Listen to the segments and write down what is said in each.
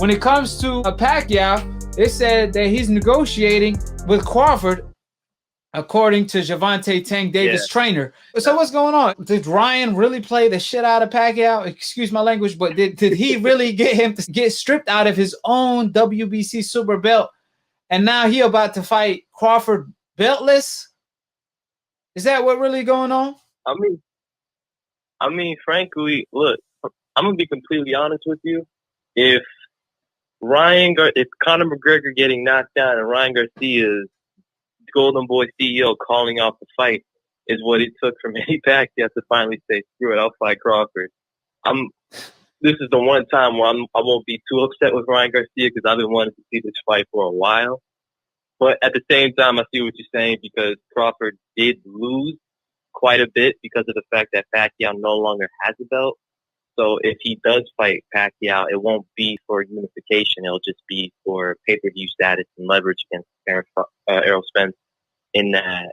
When it comes to Pacquiao, it said that he's negotiating with Crawford, according to Gervonta Tank Davis' trainer. So what's going on? Did Ryan really play the shit out of Pacquiao? Excuse my language, but did he really get him to get stripped out of his own WBC super belt? And now he about to fight Crawford beltless? Is that what really going on? I mean, frankly, look, I'm gonna be completely honest with you. If Conor McGregor getting knocked down and Ryan Garcia's Golden Boy CEO calling off the fight is what it took for Manny Pacquiao to finally say, "Screw it, I'll fight Crawford." This is the one time where I won't be too upset with Ryan Garcia because I've been wanting to see this fight for a while. But at the same time, I see what you're saying because Crawford did lose quite a bit because of the fact that Pacquiao no longer has a belt. So if he does fight Pacquiao, it won't be for unification. It'll just be for pay-per-view status and leverage against Errol Spence in the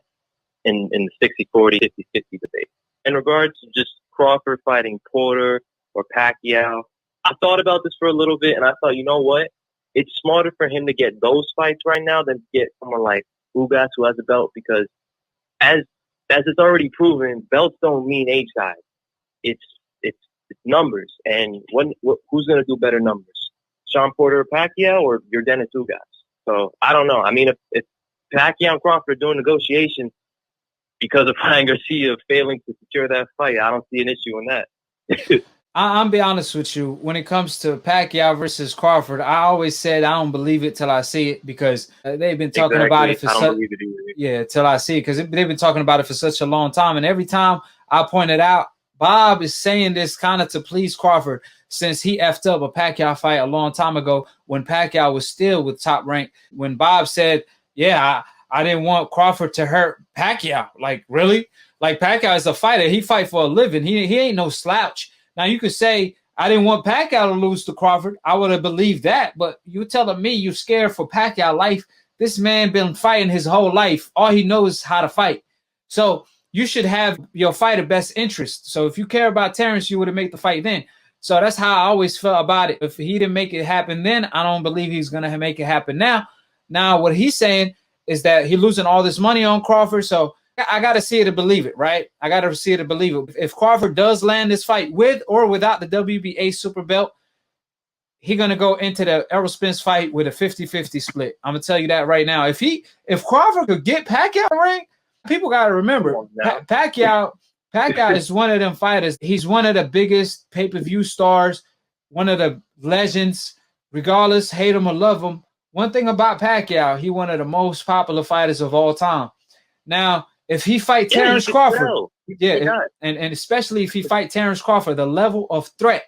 60-40, 50-50 debate. In regards to just Crawford fighting Porter or Pacquiao, I thought about this for a little bit, and I thought, you know what? It's smarter for him to get those fights right now than to get someone like Ugas who has a belt because as it's already proven, belts don't mean age size. It's numbers, and who's going to do better numbers? Sean Porter or Pacquiao or Yordenis Ugas? So I don't know. I mean, if Pacquiao and Crawford are doing negotiations because of Ryan Garcia failing to secure that fight, I don't see an issue in that. I'll be honest with you. When it comes to Pacquiao versus Crawford, I always said I don't believe it till I see it because they've been talking about it for till I see it because they've been talking about it for such a long time. And every time I point it out, Bob is saying this kind of to please Crawford since he effed up a Pacquiao fight a long time ago when Pacquiao was still with Top Rank. When Bob said, I didn't want Crawford to hurt Pacquiao. Like, really? Like, Pacquiao is a fighter. He fight for a living. He ain't no slouch. Now, you could say, I didn't want Pacquiao to lose to Crawford. I would have believed that. But you telling me you're scared for Pacquiao life. This man been fighting his whole life. All he knows is how to fight. So you should have your fighter best interest. So if you care about Terrence, you would have made the fight then. So that's how I always felt about it. If he didn't make it happen then, I don't believe he's going to make it happen now. Now, what he's saying is that he's losing all this money on Crawford. So I got to see it to believe it, right? I got to see it to believe it. If Crawford does land this fight with or without the WBA super belt, he's going to go into the Errol Spence fight with a 50-50 split. I'm going to tell you that right now. If Crawford could get Pacquiao in the ring, people got to remember, Pacquiao is one of them fighters. He's one of the biggest pay-per-view stars, one of the legends, regardless, hate him or love him. One thing about Pacquiao, he's one of the most popular fighters of all time. Now, if he fight Terrence Crawford, and especially if he fight Terrence Crawford, the level of threat,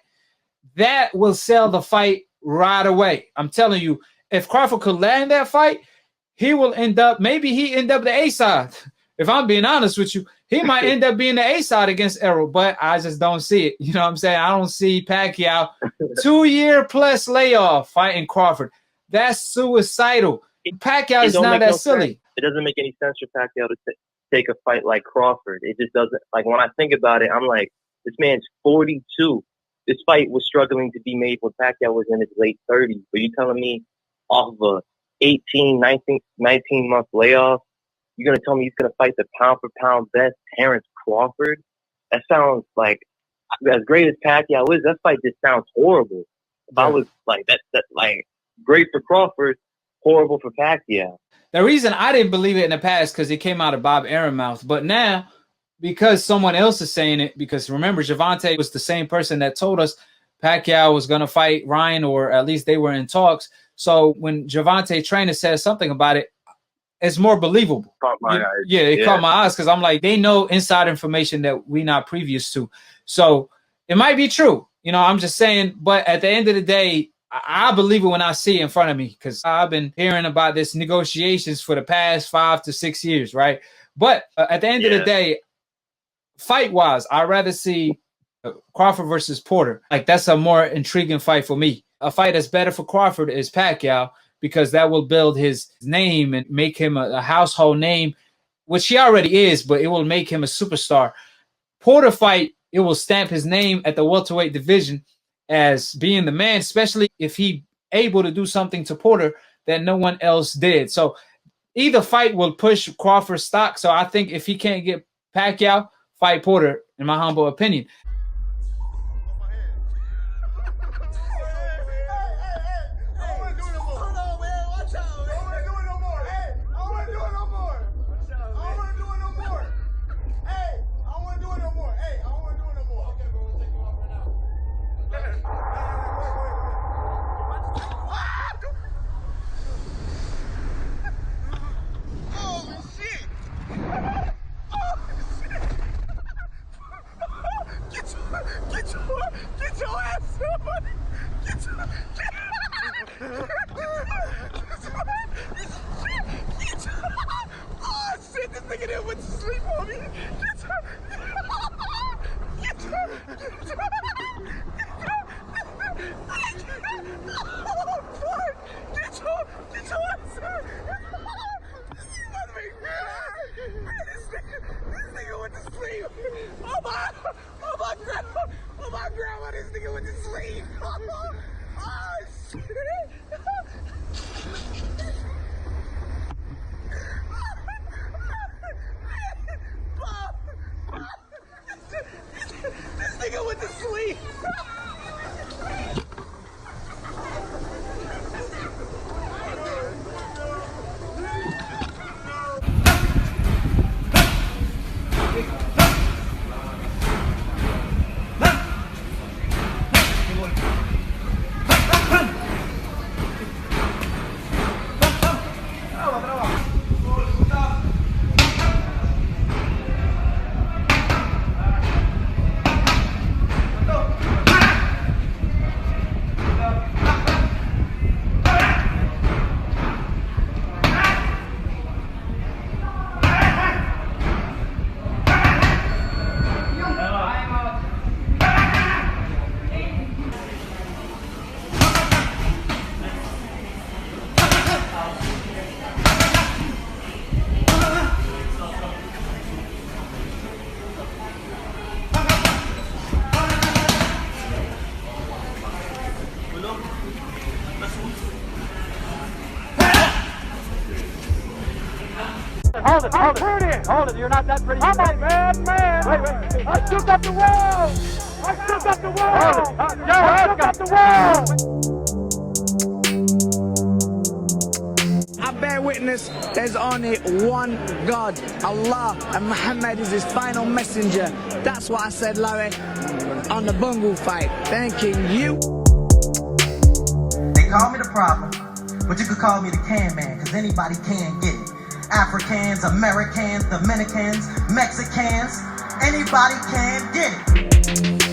that will sell the fight right away. I'm telling you, if Crawford could land that fight, he will end up the A side. If I'm being honest with you, he might end up being the A side against Errol, but I just don't see it. You know what I'm saying? I don't see Pacquiao 2-year plus layoff fighting Crawford. That's suicidal. Pacquiao is not that silly. It doesn't make any sense for Pacquiao to take a fight like Crawford. It just doesn't. Like, when I think about it, I'm like, this man's 42. This fight was struggling to be made when Pacquiao was in his late 30s. But you telling me off of a 19-month layoff, you're going to tell me he's going to fight the pound-for-pound best Terrence Crawford? That sounds like, as great as Pacquiao is, that fight just sounds horrible. If I was like, that like, great for Crawford, horrible for Pacquiao. The reason I didn't believe it in the past because it came out of Bob Aaron mouth, but now because someone else is saying it, because remember, Gervonta was the same person that told us Pacquiao was going to fight Ryan, or at least they were in talks. So when Gervonta trainer says something about it, it's more believable. Caught my eyes. It caught my eyes because I'm like, they know inside information that we're not previous to. So it might be true. I'm just saying, but at the end of the day, I believe it when I see it in front of me because I've been hearing about this negotiations for the past 5 to 6 years, right? But at the end of the day, fight-wise, I'd rather see Crawford versus Porter. Like, that's a more intriguing fight for me. A fight that's better for Crawford is Pacquiao because that will build his name and make him a household name, which he already is, but it will make him a superstar. Porter fight, it will stamp his name at the welterweight division as being the man, especially if he able to do something to Porter that no one else did. So either fight will push Crawford's stock. So I think if he can't get Pacquiao, fight Porter, in my humble opinion. Get your ass up! Oh shit, this nigga there went to sleep on me! Oh fuck! Get your ass up! This nigga went to sleep! Oh my grandma, this nigga went to sleep! Oh shit! This nigga went to sleep! Hold it, you're not that pretty. I'm a bad man. Wait. I shook up the wall. I bear witness, there's only one God, Allah, and Muhammad is his final messenger. That's what I said, Larry, on the Bungle fight. Thanking you. They call me the problem, but you could call me the can man, because anybody can get it. Africans, Americans, Dominicans, Mexicans, anybody can get it.